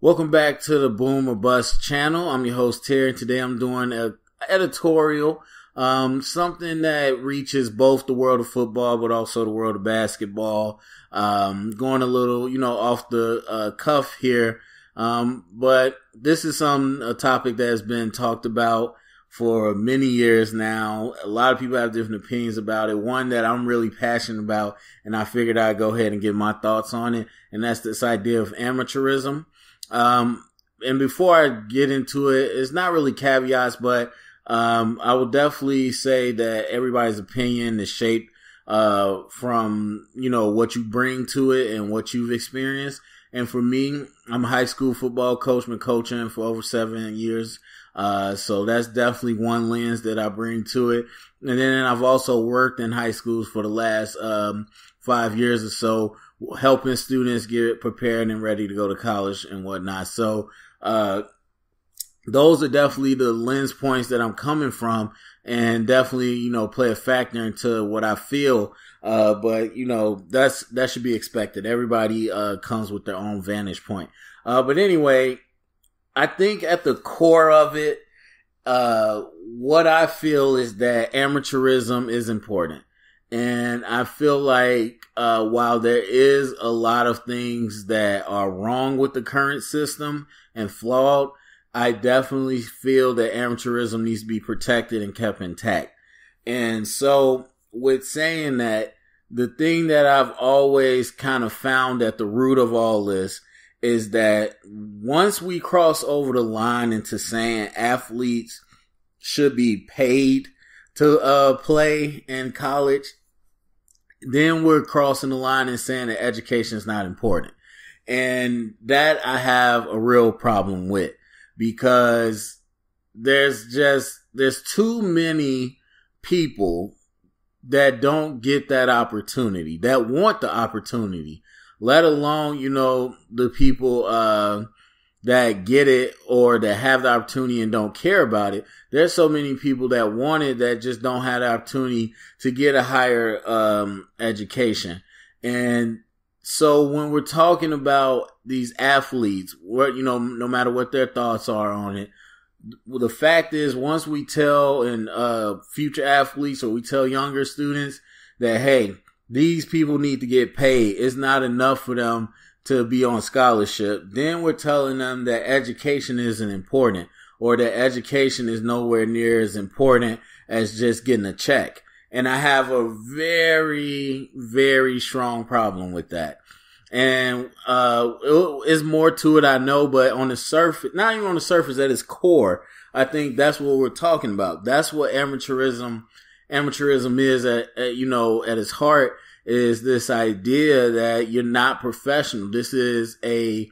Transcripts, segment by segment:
Welcome back to the Boom or Bust channel. I'm your host, Terry, and today I'm doing an editorial, something that reaches both the world of football, but also the world of basketball. Going a little, off the cuff here. But this is a topic that has been talked about for many years now. A lot of people have different opinions about it. One that I'm really passionate about, and I figured I'd go ahead and give my thoughts on it, and that's this idea of amateurism. And before I get into it, it's not really caveats, but I will definitely say that everybody's opinion is shaped from, what you bring to it and what you've experienced. And for me, I'm a high school football coach, been coaching for over 7 years. So that's definitely one lens that I bring to it. And then I've also worked in high schools for the last 5 years or so, helping students get prepared and ready to go to college and whatnot. So those are definitely the lens points that I'm coming from, and definitely, play a factor into what I feel. But that should be expected. Everybody comes with their own vantage point. But anyway, I think at the core of it, what I feel is that amateurism is important. And I feel like while there is a lot of things that are wrong with the current system and flawed, I definitely feel that amateurism needs to be protected and kept intact. And so with saying that, the thing that I've always kind of found at the root of all this is that once we cross over the line into saying athletes should be paid to play in college, then we're crossing the line and saying that education is not important. And that I have a real problem with, because there's too many people that don't get that opportunity, that want the opportunity, let alone, the people that get it or that have the opportunity and don't care about it. There's so many people that want it that just don't have the opportunity to get a higher education. And so when we're talking about these athletes, no matter what their thoughts are on it, the fact is, once we tell future athletes, or we tell younger students that, hey, these people need to get paid, it's not enough for them to be on scholarship, then we're telling them that education isn't important, or that education is nowhere near as important as just getting a check. And I have a very, very strong problem with that. And it's more to it, I know, but on the surface, not even on the surface, at its core, I think that's what we're talking about. That's what amateurism is at its heart, is this idea that you're not professional. This is a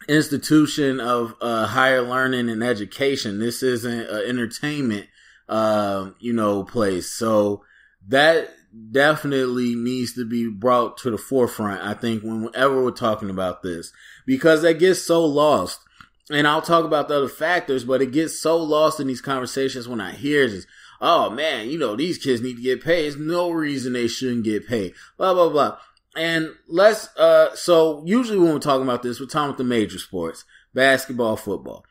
institution of higher learning and education. This isn't an entertainment place. So that definitely needs to be brought to the forefront, I think, whenever we're talking about this, because that gets so lost. And I'll talk about the other factors, but it gets so lost in these conversations when I hear just, oh man, these kids need to get paid. There's no reason they shouldn't get paid. Blah, blah, blah. And so usually when we're talking about this, we're talking about the major sports, basketball, football.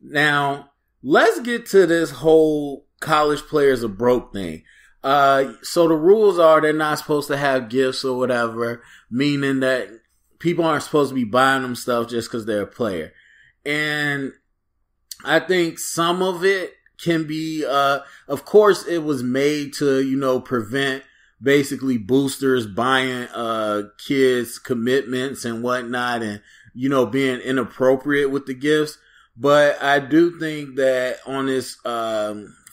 Now, let's get to this whole college players are broke thing. So the rules are they're not supposed to have gifts or whatever, meaning that people aren't supposed to be buying them stuff just because they're a player. And I think some of it can be, of course, it was made to, prevent basically boosters buying kids commitments and whatnot, and, being inappropriate with the gifts. But I do think that on this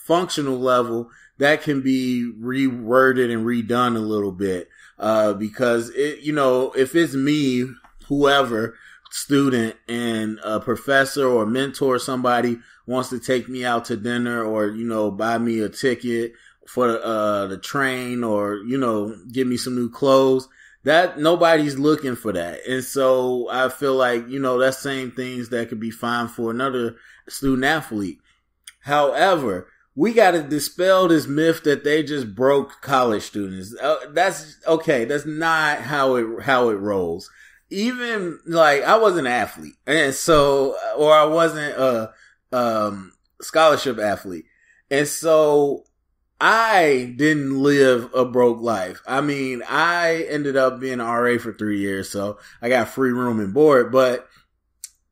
functional level, that can be reworded and redone a little bit, because if it's me, whoever, student, and a professor or mentor, somebody wants to take me out to dinner, or buy me a ticket for the train, or give me some new clothes, that nobody's looking for that. And so I feel like that's same things that could be fine for another student athlete. However, we got to dispel this myth that they just broke college students. That's okay. That's not how it rolls. even like I was an athlete, and so, or I wasn't a scholarship athlete, and so I didn't live a broke life. I mean, I ended up being an RA for 3 years, so I got free room and board. But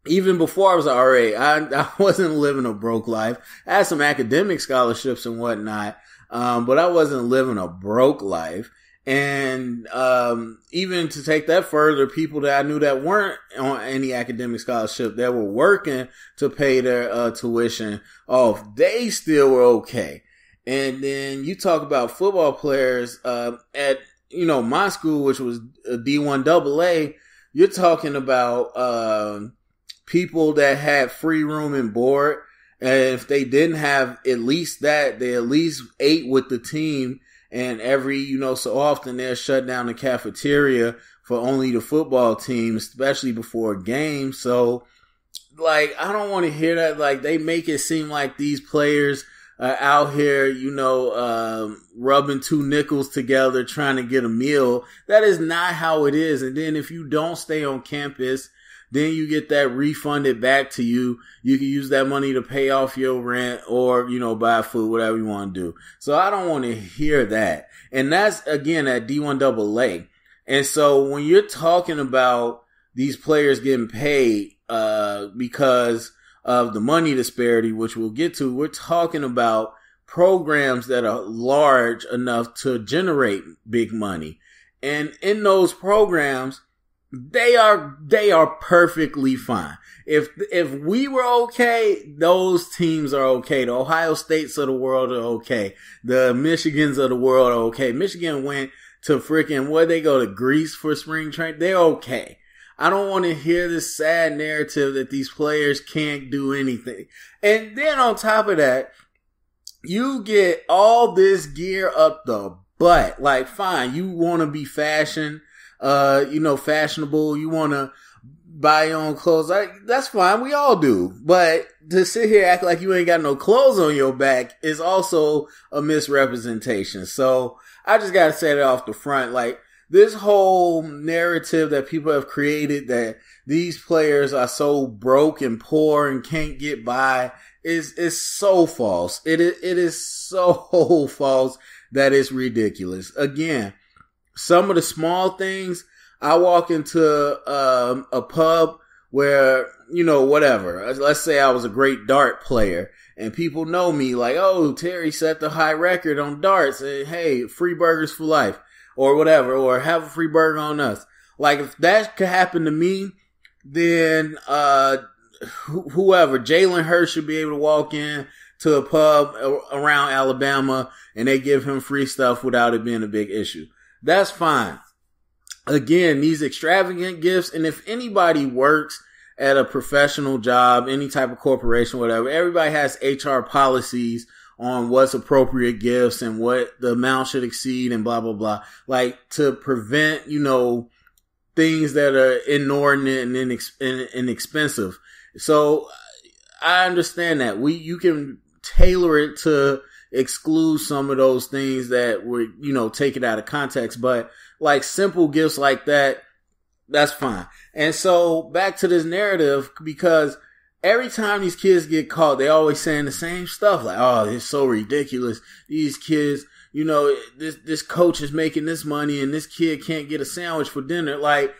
even before I was an RA, I wasn't living a broke life. I had some academic scholarships and whatnot, but I wasn't living a broke life. And even to take that further, people that I knew that weren't on any academic scholarship, that were working to pay their tuition off, they still were okay. And then you talk about football players at, my school, which was a D1 AA, you're talking about people that had free room and board. And if they didn't have at least that, they at least ate with the team. And every, so often they'll shut down the cafeteria for only the football team, especially before a game. So, like, I don't want to hear that. Like, they make it seem like these players out here, rubbing two nickels together trying to get a meal. That is not how it is. And then if you don't stay on campus, then you get that refunded back to you. You can use that money to pay off your rent or, buy food, whatever you want to do. So I don't want to hear that. And that's, again, at D1 AA. And so when you're talking about these players getting paid because of the money disparity, which we'll get to, we're talking about programs that are large enough to generate big money. And in those programs, they are perfectly fine. If we were okay, those teams are okay. The Ohio States of the world are okay. The Michigans of the world are okay. Michigan went to freaking, where they go to Greece for spring training. They're okay. I don't want to hear this sad narrative that these players can't do anything. And then on top of that, you get all this gear up the butt. Like, fine, you want to be fashionable. You want to buy your own clothes. That's fine. We all do. But to sit here act like you ain't got no clothes on your back is also a misrepresentation. So I just got to say that off the front. Like, this whole narrative that people have created that these players are so broke and poor and can't get by is so false. It is so false that it's ridiculous. Again, some of the small things, I walk into a pub where, whatever. Let's say I was a great dart player and people know me like, oh, Terry set the high record on darts and hey, free burgers for life or whatever, or have a free burger on us. Like, if that could happen to me, then whoever, Jalen Hurts should be able to walk in to a pub around Alabama and they give him free stuff without it being a big issue. That's fine. Again, these extravagant gifts, and if anybody works at a professional job, any type of corporation, whatever, everybody has HR policies on what's appropriate gifts and what the amount should exceed and blah, blah, blah. Like, to prevent, things that are inordinate and inexpensive. So I understand that. You can tailor it to exclude some of those things that would, take it out of context. But like simple gifts like that, that's fine. And so back to this narrative, because every time these kids get caught, they always saying the same stuff. Like, oh, it's so ridiculous. These kids, this coach is making this money and this kid can't get a sandwich for dinner. Like,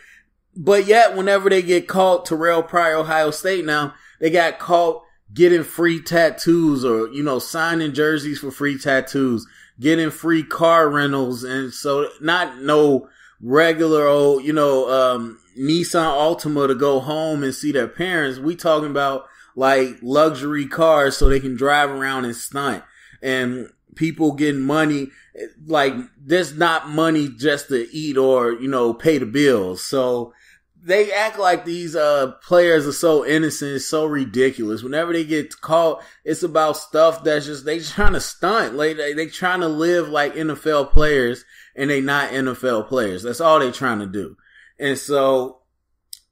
but yet whenever they get caught, Terrell Pryor, Ohio State now, they got caught getting free tattoos or, signing jerseys for free tattoos, getting free car rentals. And so not no regular old, Nissan Altima to go home and see their parents. We talking about like luxury cars so they can drive around and stunt, and people getting money. Like, there's not money just to eat or, pay the bills. So they act like these players are so innocent. It's so ridiculous. Whenever they get caught, it's about stuff that's just, they trying to stunt. Like, they trying to live like NFL players, and they not NFL players. That's all they trying to do. And so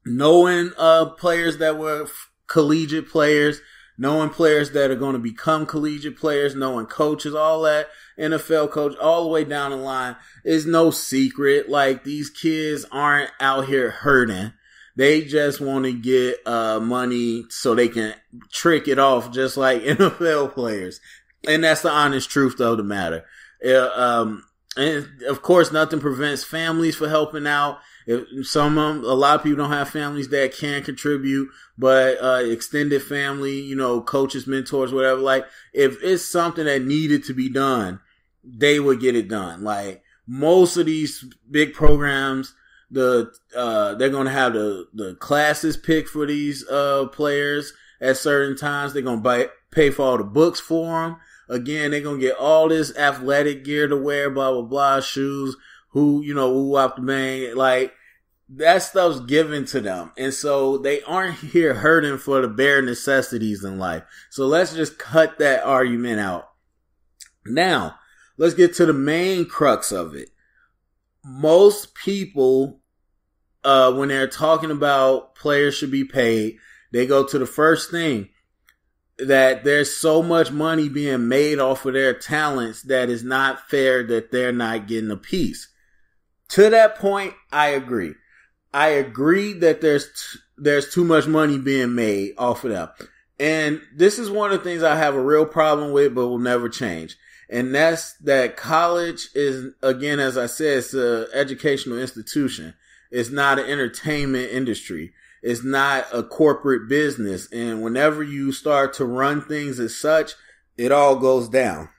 knowing players that were collegiate players, knowing players that are going to become collegiate players, knowing coaches, all that, NFL coach, all the way down the line, is no secret. Like, these kids aren't out here hurting. They just want to get money so they can trick it off just like NFL players. And that's the honest truth of the matter. And of course, nothing prevents families from helping out. A lot of people don't have families that can contribute, but extended family, coaches, mentors, whatever. Like, if it's something that needed to be done, they would get it done. Like, most of these big programs, they're going to have the classes picked for these players at certain times. They're going to pay for all the books for them. Again, they're going to get all this athletic gear to wear, blah, blah, blah, shoes, woo up the bang. Like, that stuff's given to them. And so they aren't here hurting for the bare necessities in life. So let's just cut that argument out. Now, let's get to the main crux of it. Most people, when they're talking about players should be paid, they go to the first thing, that there's so much money being made off of their talents that it's not fair that they're not getting a piece. To that point, I agree. I agree that there's too much money being made off of them. And this is one of the things I have a real problem with, but will never change. And that's that college is, again, as I said, it's an educational institution. It's not an entertainment industry. It's not a corporate business. And whenever you start to run things as such, it all goes down.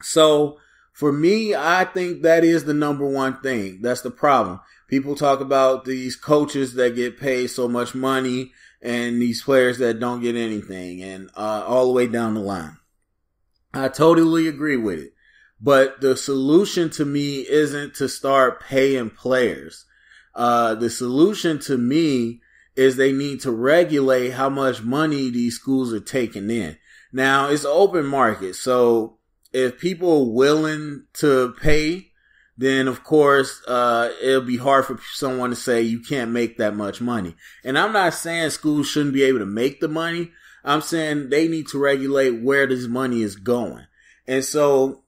So for me, I think that is the number one thing. That's the problem. People talk about these coaches that get paid so much money and these players that don't get anything, and all the way down the line. I totally agree with it. But the solution to me isn't to start paying players. The solution to me is they need to regulate how much money these schools are taking in. Now, it's an open market, so if people are willing to pay, then of course it'll be hard for someone to say you can't make that much money. And I'm not saying schools shouldn't be able to make the money. I'm saying they need to regulate where this money is going. And so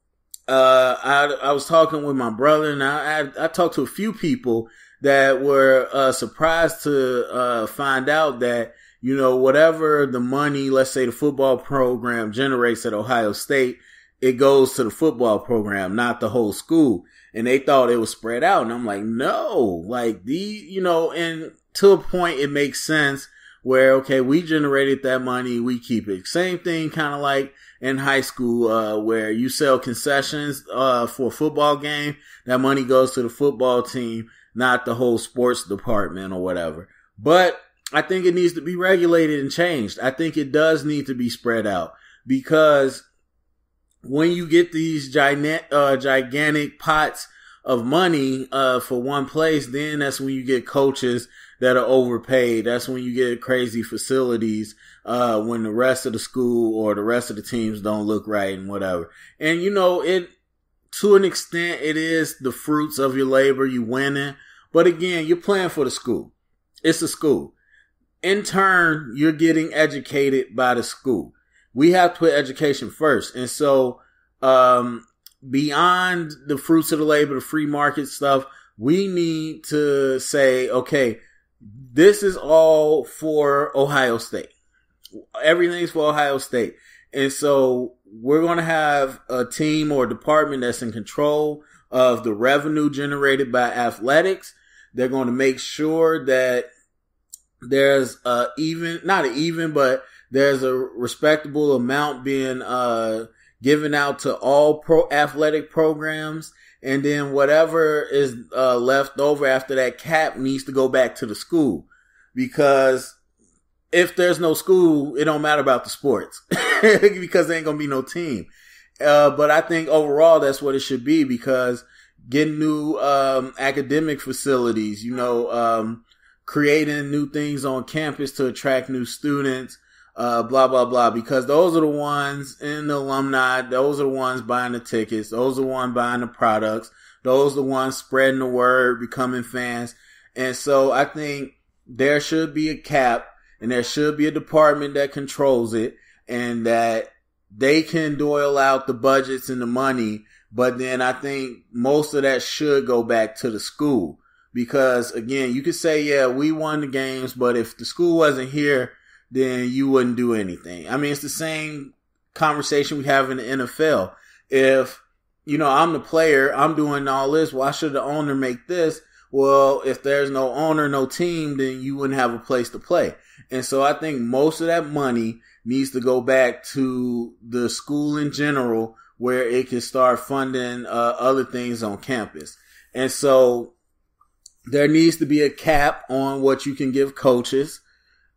I was talking with my brother, and I talked to a few people that were surprised to find out that, whatever the money, let's say the football program generates at Ohio State, it goes to the football program, not the whole school. And they thought it was spread out. And I'm like, no, like and to a point it makes sense where, okay, we generated that money, we keep it. Same thing kind of like in high school, where you sell concessions for a football game, that money goes to the football team, not the whole sports department or whatever. But I think it needs to be regulated and changed. I think it does need to be spread out, because when you get these gigantic pots of money for one place, then that's when you get coaches that are overpaid. That's when you get crazy facilities when the rest of the school or the rest of the teams don't look right and whatever. And it, to an extent, it is the fruits of your labor. You winning. But again, you're playing for the school. It's a school. In turn, you're getting educated by the school. We have to put education first. And so, beyond the fruits of the labor, the free market stuff, we need to say, okay, this is all for Ohio State. Everything's for Ohio State. And so we're going to have a team or a department that's in control of the revenue generated by athletics. They're going to make sure that there's but there's a respectable amount being given out to all pro athletic programs. And then whatever is left over after that cap needs to go back to the school. Because if there's no school, it don't matter about the sports. Because there ain't going to be no team. But I think overall that's what it should be, because getting new academic facilities, creating new things on campus to attract new students, blah, blah, blah, because those are the ones in the alumni, those are the ones buying the tickets, those are the ones buying the products, those are the ones spreading the word, becoming fans. And so I think there should be a cap, and there should be a department that controls it, and that they can dole out the budgets and the money. But then I think most of that should go back to the school, Because again, you could say, yeah, we won the games, but if the school wasn't here, then you wouldn't do anything. I mean, it's the same conversation we have in the NFL. If, I'm the player, I'm doing all this, why should the owner make this? Well, if there's no owner, no team, then you wouldn't have a place to play. And so I think most of that money needs to go back to the school in general, where it can start funding other things on campus. And so there needs to be a cap on what you can give coaches.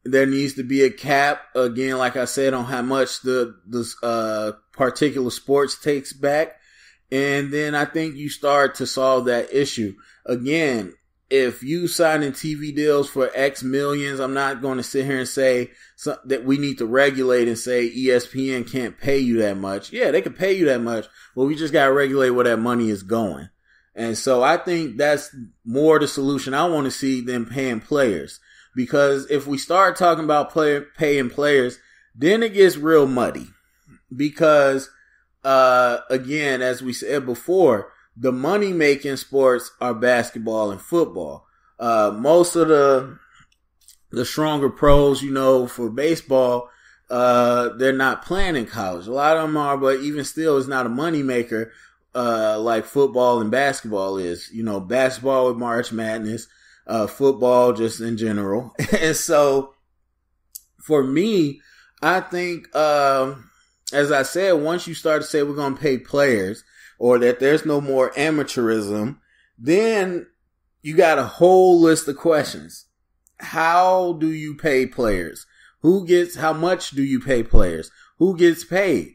There needs to be a cap, again, like I said, on how much the particular sports takes back. And then I think you start to solve that issue. Again, if you sign in TV deals for X millions, I'm not going to sit here and say that we need to regulate and say ESPN can't pay you that much. Yeah, they can pay you that much, but we just got to regulate where that money is going. And so I think that's more the solution I want to see than paying players. Because if we start talking about paying players, then it gets real muddy. Because, again, as we said before, the money-making sports are basketball and football. Most of the stronger pros, for baseball, they're not playing in college. A lot of them are, but even still, it's not a moneymaker like football and basketball is. Basketball with March Madness, football just in general. And so, for me, I think, as I said, once you start to say we're going to pay players, or that there's no more amateurism, then you got a whole list of questions. How do you pay players? How much do you pay players? Who gets paid?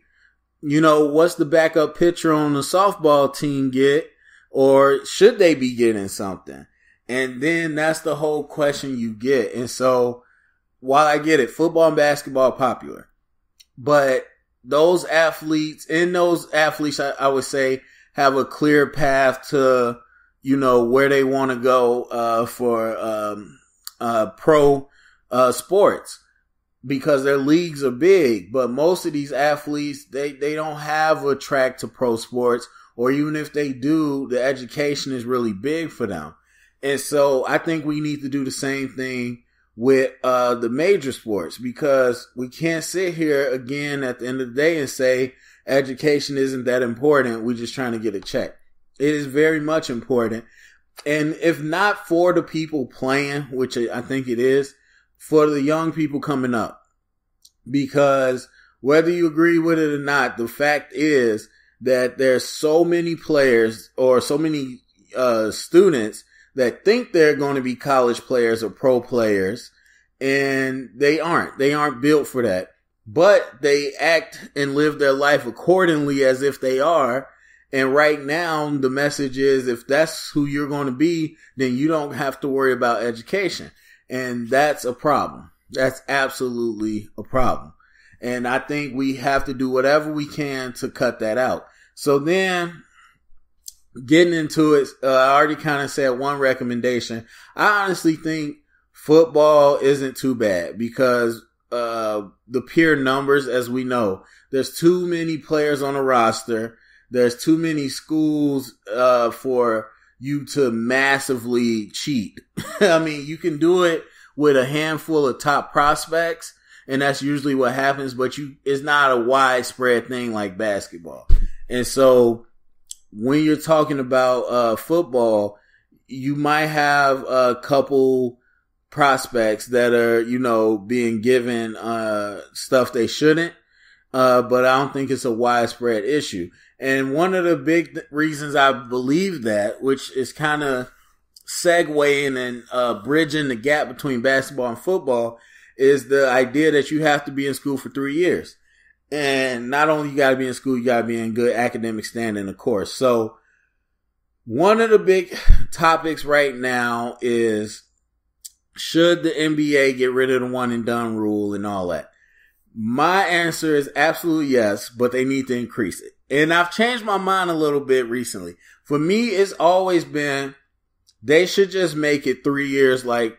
What's the backup pitcher on the softball team get? Or should they be getting something? And then that's the whole question you get. And so, while I get it, football and basketball are popular, but those athletes, I would say, have a clear path to, where they want to go, for, pro, sports, because their leagues are big. But most of these athletes, they don't have a track to pro sports, or even if they do, the education is really big for them. And so I think we need to do the same thing with the major sports, because we can't sit here again at the end of the day and say education isn't that important. We're just trying to get a check. It is very much important. And if not for the people playing, which I think it is, for the young people coming up, because whether you agree with it or not, the fact is that there's so many players or so many students that think they're going to be college players or pro players, and they aren't. They aren't built for that. But they act and live their life accordingly as if they are. And right now, the message is, if that's who you're going to be, then you don't have to worry about education. And that's a problem. That's absolutely a problem. And I think we have to do whatever we can to cut that out. So then, getting into it, I already kind of said one recommendation. I honestly think football isn't too bad, because the pure numbers, as we know, there's too many players on the roster. There's too many schools for you to massively cheat. I mean, you can do it with a handful of top prospects, and that's usually what happens, but it's not a widespread thing like basketball. And so, when you're talking about football, you might have a couple prospects that are, being given stuff they shouldn't, but I don't think it's a widespread issue. And one of the big reasons I believe that, which is kind of segueing and bridging the gap between basketball and football, is the idea that you have to be in school for 3 years. And not only you got to be in school, you got to be in good academic standing, of course. So one of the big topics right now is, should the NBA get rid of the one and done rule and all that? My answer is absolutely yes, but they need to increase it. And I've changed my mind a little bit recently. For me, it's always been, they should just make it 3 years like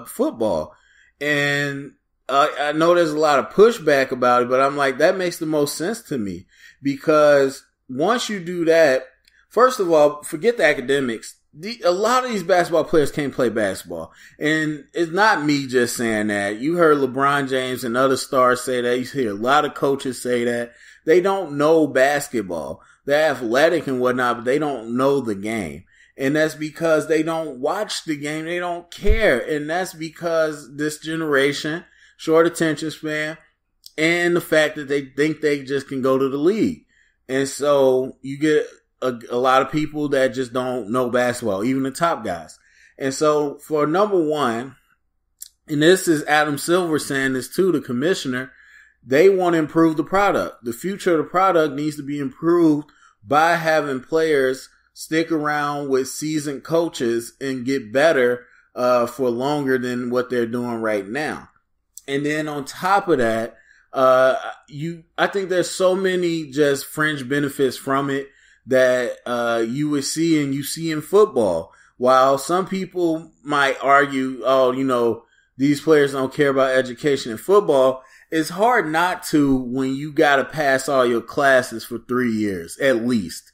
football. And I know there's a lot of pushback about it, but I'm like, that makes the most sense to me. Because once you do that, first of all, forget the academics. a lot of these basketball players can't play basketball. And it's not me just saying that. You heard LeBron James and other stars say that. You hear a lot of coaches say that. They don't know basketball. They're athletic and whatnot, but they don't know the game. And that's because they don't watch the game. They don't care. And that's because this generation, short attention span, and the fact that they think they just can go to the league. And so you get a lot of people that just don't know basketball, even the top guys. And so for number one, and this is Adam Silver saying this too, the commissioner, they want to improve the product. The future of the product needs to be improved by having players stick around with seasoned coaches and get better for longer than what they're doing right now. And then on top of that, I think there's so many just fringe benefits from it that you would see and you see in football. While some people might argue, oh, you know, these players don't care about education in football, it's hard not to when you got to pass all your classes for 3 years, at least.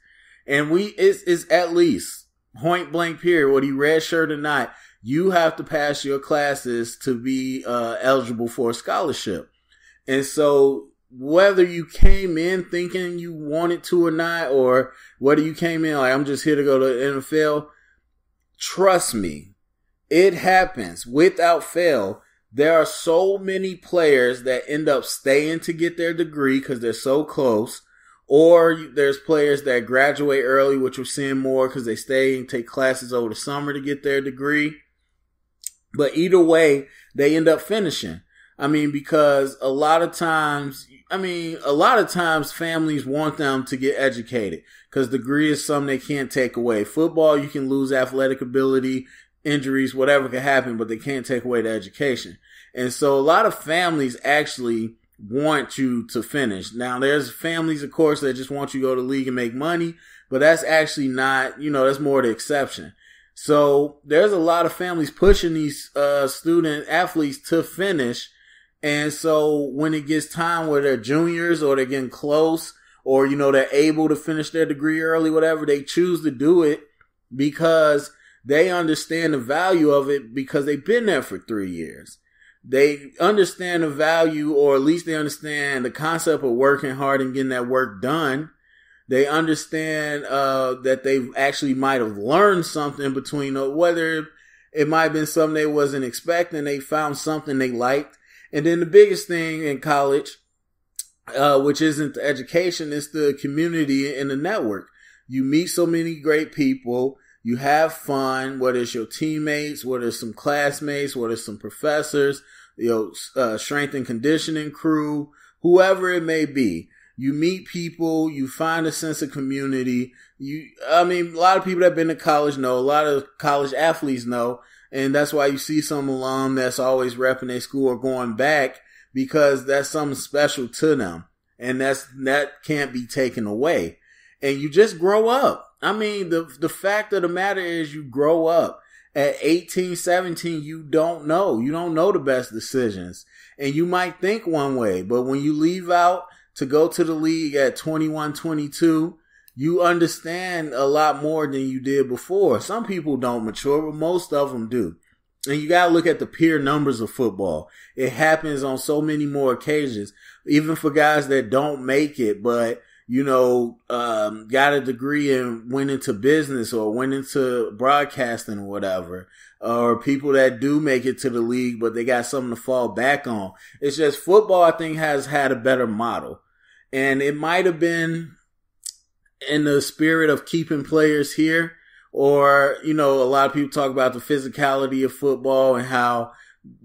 And it's at least, point blank period, whether you redshirt or not, you have to pass your classes to be eligible for a scholarship. And so whether you came in thinking you wanted to or not, or whether you came in like, I'm just here to go to the NFL, trust me, it happens without fail. There are so many players that end up staying to get their degree because they're so close. Or there's players that graduate early, which we're seeing more because they stay and take classes over the summer to get their degree. But either way, they end up finishing. I mean, because a lot of times families want them to get educated because degree is something they can't take away. Football, you can lose athletic ability, injuries, whatever can happen, but they can't take away the education. And so a lot of families actually want you to finish. Now, there's families, of course, that just want you to go to the league and make money, but that's actually not, that's more the exception. So there's a lot of families pushing these student athletes to finish. And so when it gets time where they're juniors or they're getting close or, they're able to finish their degree early, whatever, they choose to do it because they understand the value of it because they've been there for 3 years. They understand the value, or at least they understand the concept of working hard and getting that work done. They understand that they actually might have learned something between, whether it might have been something they wasn't expecting, they found something they liked. And then the biggest thing in college, which isn't the education, is the community and the network. You meet so many great people. You have fun, whether it's your teammates, whether it's some classmates, whether it's some professors, strength and conditioning crew, whoever it may be. You meet people, you find a sense of community. A lot of people that have been to college know, a lot of college athletes know, and that's why you see some alum that's always repping their school or going back because that's something special to them. And that can't be taken away. And you just grow up. The fact of the matter is you grow up. At 18, 17, you don't know. You don't know the best decisions. And you might think one way, but when you leave out to go to the league at 21, 22, you understand a lot more than you did before. Some people don't mature, but most of them do. And you gotta look at the peer numbers of football. It happens on so many more occasions, even for guys that don't make it, but got a degree and went into business or went into broadcasting or whatever, or people that do make it to the league, but they got something to fall back on. It's just football, I think, has had a better model. And it might have been in the spirit of keeping players here, or, a lot of people talk about the physicality of football and how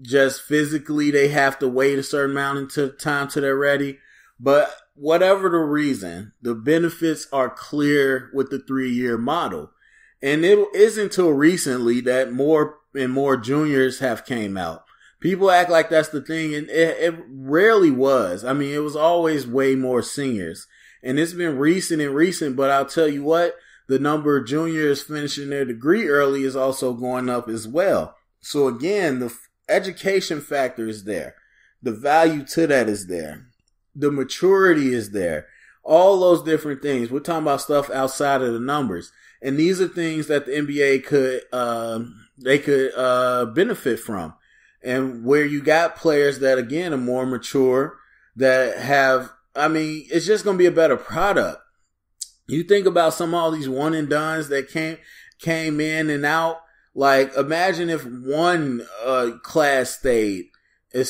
just physically they have to wait a certain amount of time till they're ready. But whatever the reason, the benefits are clear with the 3-year model. And it isn't until recently that more and more juniors have came out. People act like that's the thing, and it rarely was. It was always way more seniors. And it's been recent, but I'll tell you what, the number of juniors finishing their degree early is also going up as well. So again, the education factor is there. The value to that is there. The maturity is there. All those different things. We're talking about stuff outside of the numbers. And these are things that the NBA could benefit from. And where you got players that, again, are more mature, that have, it's just going to be a better product. You think about all these one and dones that came in and out. Like, imagine if one class stayed. For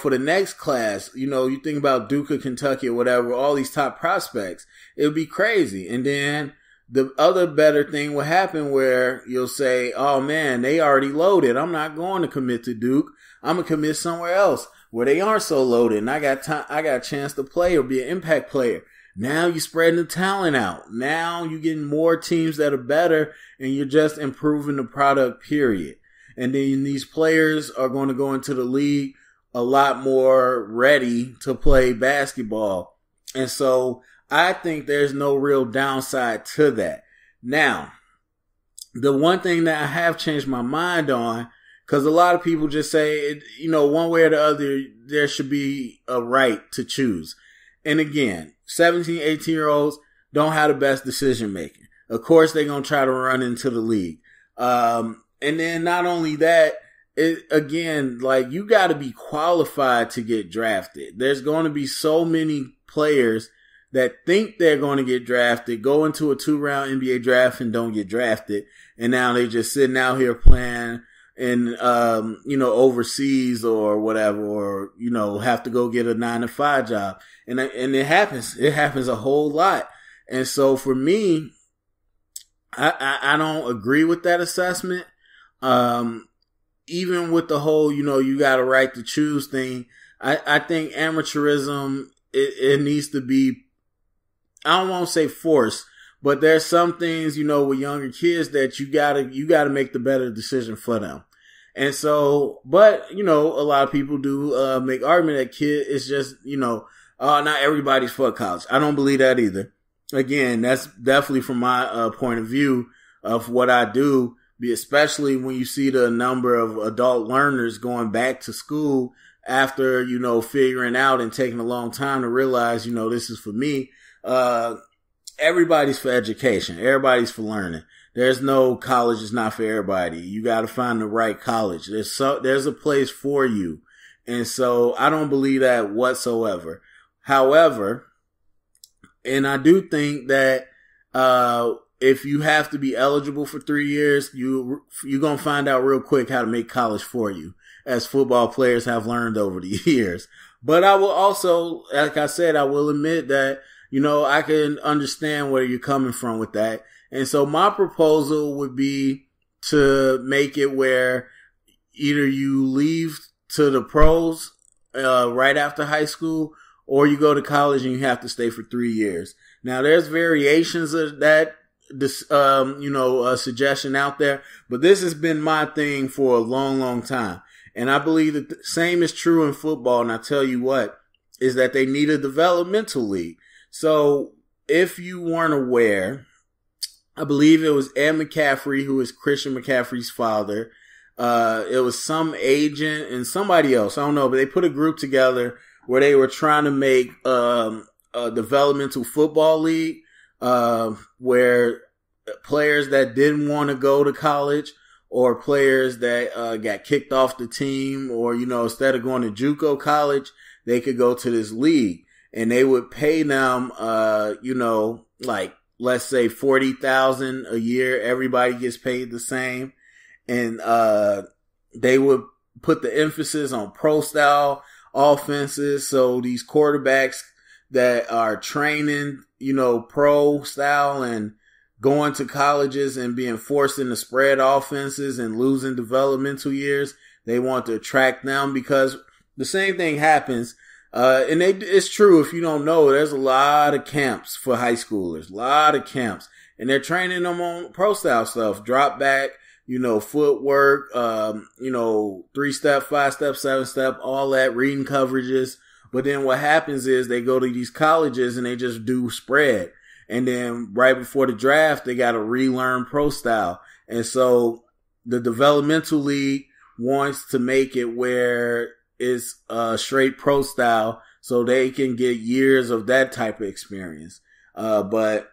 the next class, you think about Duke or Kentucky or whatever, all these top prospects, it would be crazy. And then the other better thing will happen where you'll say, oh man, they already loaded. I'm not going to commit to Duke. I'm going to commit somewhere else where they aren't so loaded. And I got a chance to play or be an impact player. Now you're spreading the talent out. Now you're getting more teams that are better and you're just improving the product, period. And then these players are going to go into the league a lot more ready to play basketball. And so I think there's no real downside to that. Now, the one thing that I have changed my mind on, because a lot of people just say, one way or the other, there should be a right to choose. And again, 17, 18-year-olds don't have the best decision making. Of course, they're going to try to run into the league. And then not only that, you got to be qualified to get drafted. There's going to be so many players that think they're going to get drafted, go into a 2-round NBA draft and don't get drafted. And now they just sitting out here playing in, overseas or whatever, or, have to go get a 9-to-5 job. And it happens. It happens a whole lot. And so for me, I don't agree with that assessment. Even with the whole, you got a right to choose thing, I think amateurism, it needs to be, I don't want to say forced, but there's some things, with younger kids that you gotta make the better decision for them. And so, but, a lot of people do, make argument that kid is just, not everybody's for college. I don't believe that either. Again, that's definitely from my, point of view of what I do. Especially when you see the number of adult learners going back to school after, figuring out and taking a long time to realize, this is for me. Everybody's for education. Everybody's for learning. There's no college is not for everybody. You got to find the right college. There's a place for you. And so I don't believe that whatsoever. However, and I do think that, if you have to be eligible for 3 years, you're going to find out real quick how to make college for you, as football players have learned over the years. But I will also, like I said, I will admit that, I can understand where you're coming from with that. And so my proposal would be to make it where either you leave to the pros, right after high school, or you go to college and you have to stay for 3 years. Now there's variations of that, suggestion out there, but this has been my thing for a long, long time. And I believe that the same is true in football. And I tell you what, is that they need a developmental league. So if you weren't aware, I believe it was Ed McCaffrey, who is Christian McCaffrey's father. It was some agent and somebody else, I don't know, but they put a group together where they were trying to make, a developmental football league, where players that didn't want to go to college, or players that got kicked off the team, or instead of going to JUCO college, they could go to this league, and they would pay them let's say $40,000 a year. Everybody gets paid the same, and they would put the emphasis on pro style offenses. So these quarterbacks that are training, pro style and going to colleges and being forced into spread offenses and losing developmental years, they want to attract them, because the same thing happens. It's true. If you don't know, there's a lot of camps for high schoolers, a lot of camps, and they're training them on pro style stuff, drop back, footwork, 3-step, 5-step, 7-step, all that, reading coverages. But then what happens is they go to these colleges and they just do spread. And then right before the draft, they got to relearn pro style. And so the developmental league wants to make it where it's straight pro style, so they can get years of that type of experience. But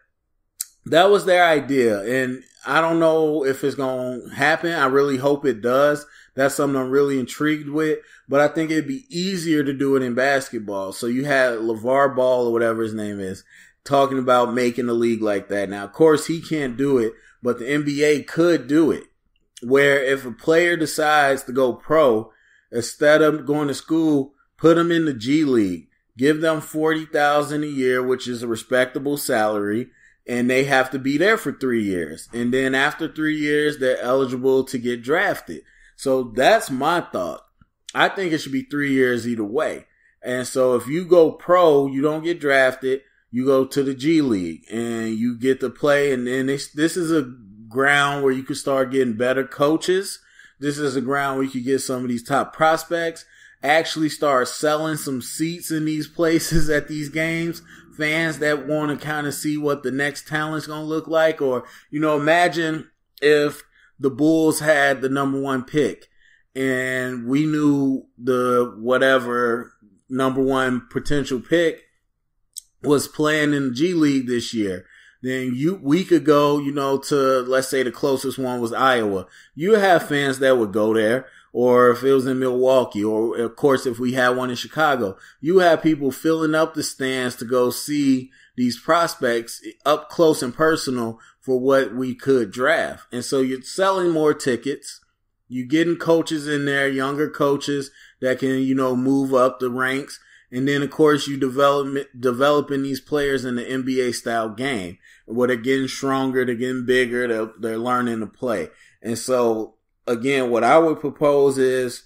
that was their idea. And I don't know if it's going to happen. I really hope it does. That's something I'm really intrigued with. But I think it'd be easier to do it in basketball. So you had LeVar Ball or whatever his name is talking about making a league like that. Now, of course, he can't do it, but the NBA could do it. Where if a player decides to go pro, instead of going to school, put them in the G League. Give them $40,000 a year, which is a respectable salary. And they have to be there for 3 years. And then after 3 years, they're eligible to get drafted. So that's my thought. I think it should be 3 years either way. And so if you go pro, you don't get drafted. You go to the G League and you get to play. And then this is a ground where you can start getting better coaches. This is a ground where you can get some of these top prospects. Actually start selling some seats in these places at these games. Fans that want to kind of see what the next talent's going to look like. Or, imagine if the Bulls had the number 1 pick and we knew the whatever number 1 potential pick was playing in the G League this year. Then we could go, to, let's say the closest one was Iowa. You have fans that would go there. Or if it was in Milwaukee, or of course if we had one in Chicago, you have people filling up the stands to go see these prospects up close and personal for what we could draft. And so you're selling more tickets. You're getting coaches in there, younger coaches that can, move up the ranks. And then of course you developing these players in the NBA style game where they're getting stronger, they're getting bigger, they're learning to play. And so, again, what I would propose is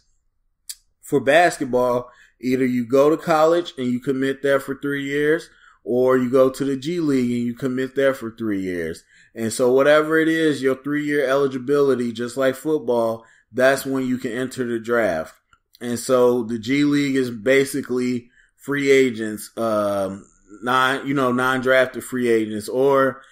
for basketball, either you go to college and you commit there for 3 years, or you go to the G League and you commit there for 3 years. And so whatever it is, your 3-year eligibility, just like football, that's when you can enter the draft. And so the G League is basically free agents, non-drafted free agents, or,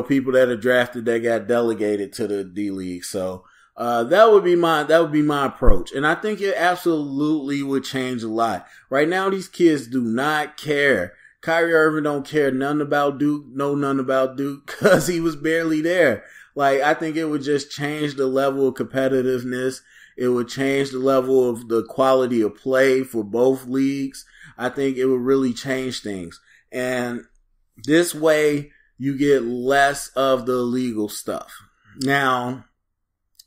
people that are drafted that got delegated to the D League. So, that would be my approach. And I think it absolutely would change a lot. Right now, these kids do not care. Kyrie Irving don't care nothing about Duke, know nothing about Duke, cause he was barely there. Like, I think it would just change the level of competitiveness. It would change the level of the quality of play for both leagues. I think it would really change things. And this way, you get less of the illegal stuff. Now,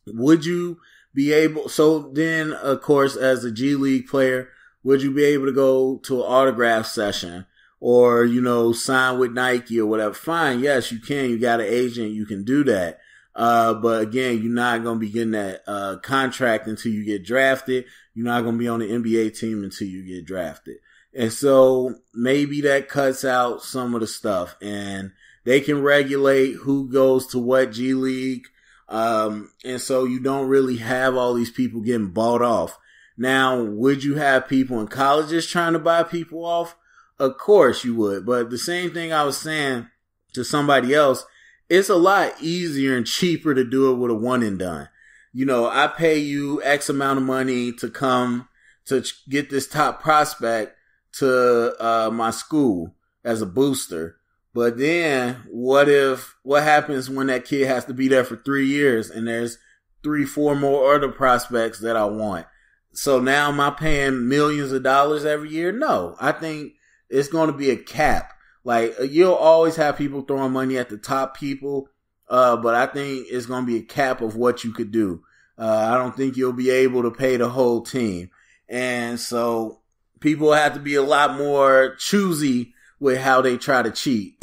would you be able, so then, of course, as a G League player, would you be able to go to an autograph session or, sign with Nike or whatever? Fine. Yes, you can. You got an agent. You can do that. But again, you're not going to be getting that, contract until you get drafted. You're not going to be on the NBA team until you get drafted. And so maybe that cuts out some of the stuff and they can regulate who goes to what G League. And so you don't really have all these people getting bought off. Now, would you have people in colleges trying to buy people off? Of course you would. But the same thing I was saying to somebody else, it's a lot easier and cheaper to do it with a one and done. I pay you X amount of money to come to get this top prospect to my school as a booster. But then what happens when that kid has to be there for 3 years and there's 3-4 more other prospects that I want? So now am I paying millions of dollars every year? No, I think it's going to be a cap. Like, you'll always have people throwing money at the top people. But I think it's going to be a cap of what you could do. I don't think you'll be able to pay the whole team. And so people have to be a lot more choosy with how they try to cheat.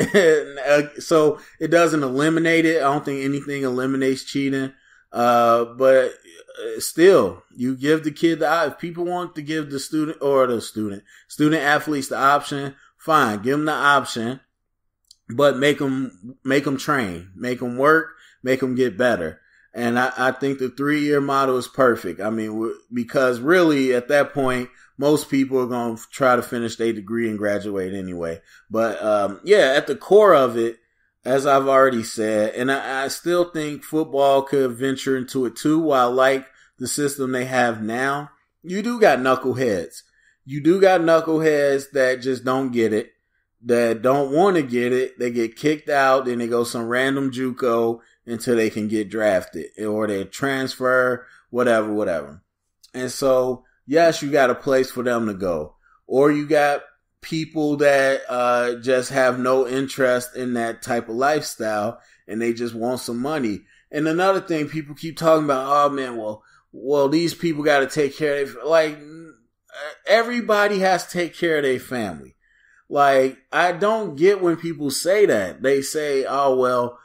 So it doesn't eliminate it. I don't think anything eliminates cheating. But still, you give the kid if people want to give the student athletes the option, fine, give them the option, but make them train, make them work, make them get better. And I think the 3-year model is perfect. I mean, because really at that point, most people are going to try to finish their degree and graduate anyway. But, at the core of it, as I've already said, and I still think football could venture into it too. While I like the system they have now, you do got knuckleheads. You do got knuckleheads that just don't get it. that don't want to get it, they get kicked out, then they go some random JUCO until they can get drafted, or they transfer, whatever. And so, yes, you got a place for them to go. Or you got people that just have no interest in that type of lifestyle, and they just want some money. And another thing, people keep talking about, oh man, well, these people got to take care of everybody has to take care of their family. Like, I don't get when people say that. They say, oh, well,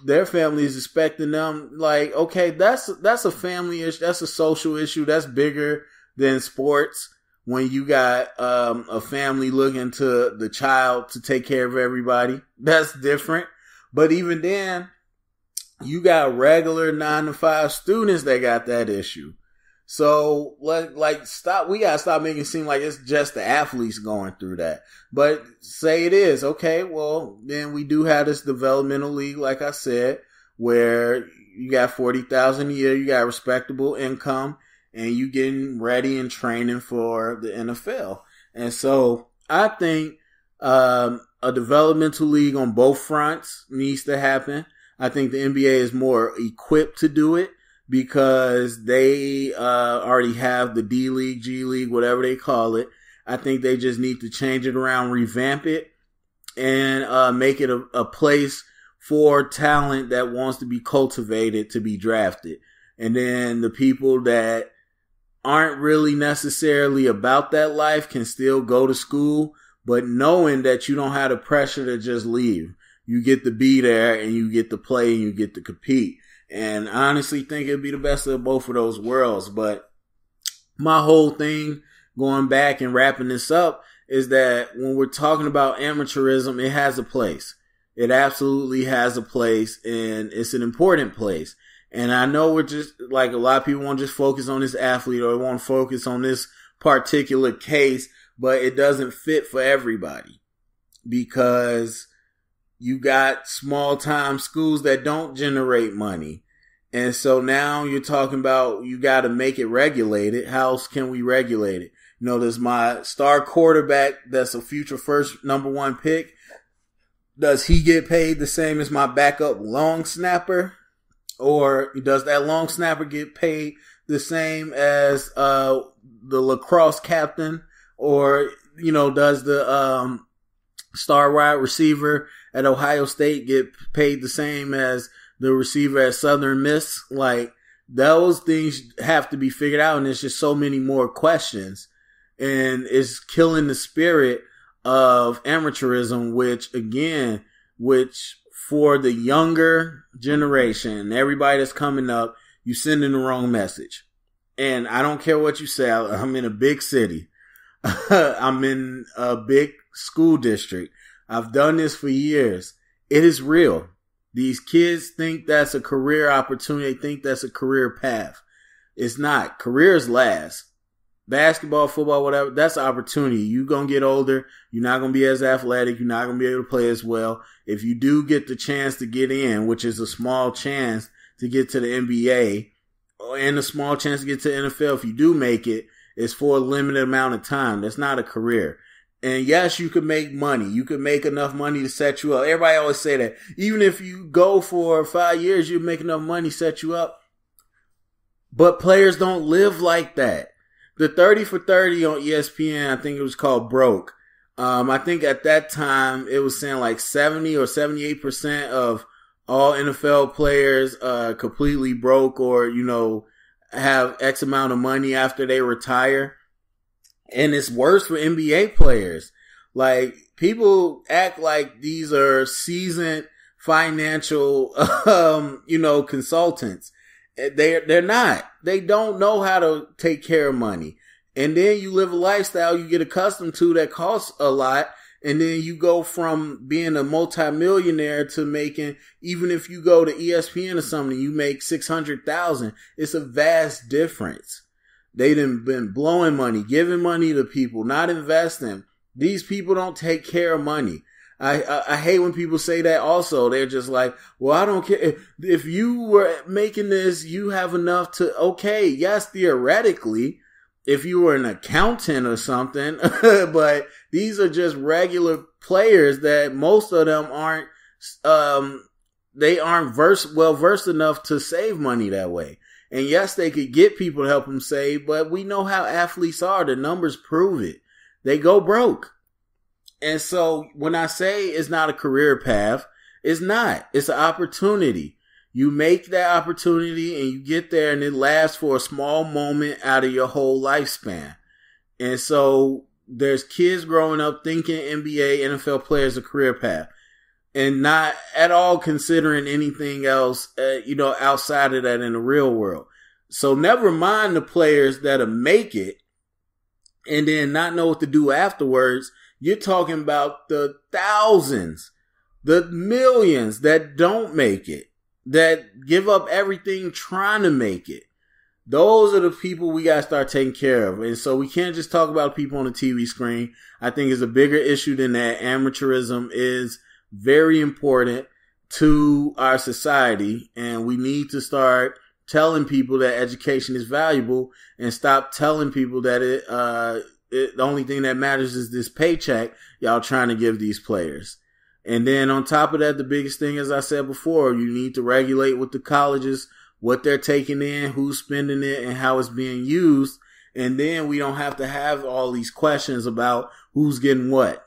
their family is expecting them. Like, okay, that's a family issue. That's a social issue. That's bigger than sports. When you got a family looking to the child to take care of everybody, that's different. But even then, you got regular 9-to-5 students that got that issue. So, stop. We gotta stop making it seem like it's just the athletes going through that. But say it is, okay, well, then we do have this developmental league, like I said, where you got $40,000 a year, you got respectable income, and you getting ready and training for the NFL. And so, I think a developmental league on both fronts needs to happen. I think the NBA is more equipped to do it, because they already have the D League, G League, whatever they call it. I think they just need to change it around, revamp it, and make it a place for talent that wants to be cultivated to be drafted. And then the people that aren't really necessarily about that life can still go to school, but knowing that you don't have the pressure to just leave. You get to be there, and you get to play, and you get to compete. And I honestly think it'd be the best of both of those worlds. But my whole thing, going back and wrapping this up, is that when we're talking about amateurism, it has a place. It absolutely has a place, and it's an important place. And I know we're just, like, a lot of people want to just focus on this athlete, or want to focus on this particular case, but it doesn't fit for everybody. Because you got small time schools that don't generate money. And so now you're talking about, you got to make it regulated. How else can we regulate it? You know, there's my star quarterback that's a future first #1 pick. Does he get paid the same as my backup long snapper? Or does that long snapper get paid the same as the lacrosse captain? Or, you know, does the star wide receiver at Ohio State get paid the same as the receiver at Southern Miss? Like, those things have to be figured out, and there's just so many more questions, and it's killing the spirit of amateurism, which for the younger generation, everybody that's coming up, you sending the wrong message. And I don't care what you say. I'm in a big city. I'm in a big school district. I've done this for years. It is real. These kids think that's a career opportunity. They think that's a career path. It's not. Careers last. Basketball, football, whatever, that's opportunity. You're going to get older. You're not going to be as athletic. You're not going to be able to play as well. If you do get the chance to get in, which is a small chance to get to the NBA, and a small chance to get to the NFL, if you do make it, it's for a limited amount of time. That's not a career. And yes, you could make money. You could make enough money to set you up. Everybody always say that. Even if you go for 5 years, you make enough money to set you up. But players don't live like that. The 30 for 30 on ESPN, I think it was called Broke. I think at that time it was saying like 70 or 78% of all NFL players completely broke, or, you know, have X amount of money after they retire. And it's worse for NBA players. Like, people act like these are seasoned financial, consultants. They're not. They don't know how to take care of money. And then you live a lifestyle you get accustomed to that costs a lot. And then you go from being a multimillionaire to making, even if you go to ESPN or something, you make $600,000. It's a vast difference. They done been blowing money, giving money to people, not investing. These people don't take care of money. I hate when people say that also. They're just like, well, I don't care. If you were making this, you have enough to, okay, yes, theoretically, if you were an accountant or something, but these are just regular players that most of them aren't, they aren't well versed enough to save money that way. And yes, they could get people to help them save, but we know how athletes are. The numbers prove it. They go broke. And so when I say it's not a career path, it's not. It's an opportunity. You make that opportunity and you get there, and it lasts for a small moment out of your whole lifespan. And so there's kids growing up thinking NBA, NFL players a career path and not at all considering anything else, outside of that in the real world. So never mind the players that'll make it and then not know what to do afterwards. You're talking about the thousands, the millions that don't make it, that give up everything trying to make it. Those are the people we got to start taking care of. And so we can't just talk about people on the TV screen. I think it's a bigger issue than that. Amateurism is very important to our society, and we need to start telling people that education is valuable and stop telling people that the only thing that matters is this paycheck y'all trying to give these players. And then on top of that, the biggest thing, as I said before, you need to regulate with the colleges, what they're taking in, who's spending it, and how it's being used. And then we don't have to have all these questions about who's getting what.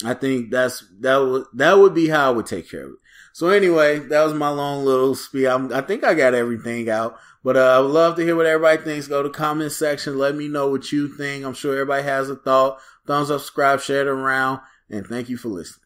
I think that would be how I would take care of it. So anyway, that was my long little spiel. I think I got everything out. But I would love to hear what everybody thinks. Go to the comment section. Let me know what you think. I'm sure everybody has a thought. Thumbs up, subscribe, share it around. And thank you for listening.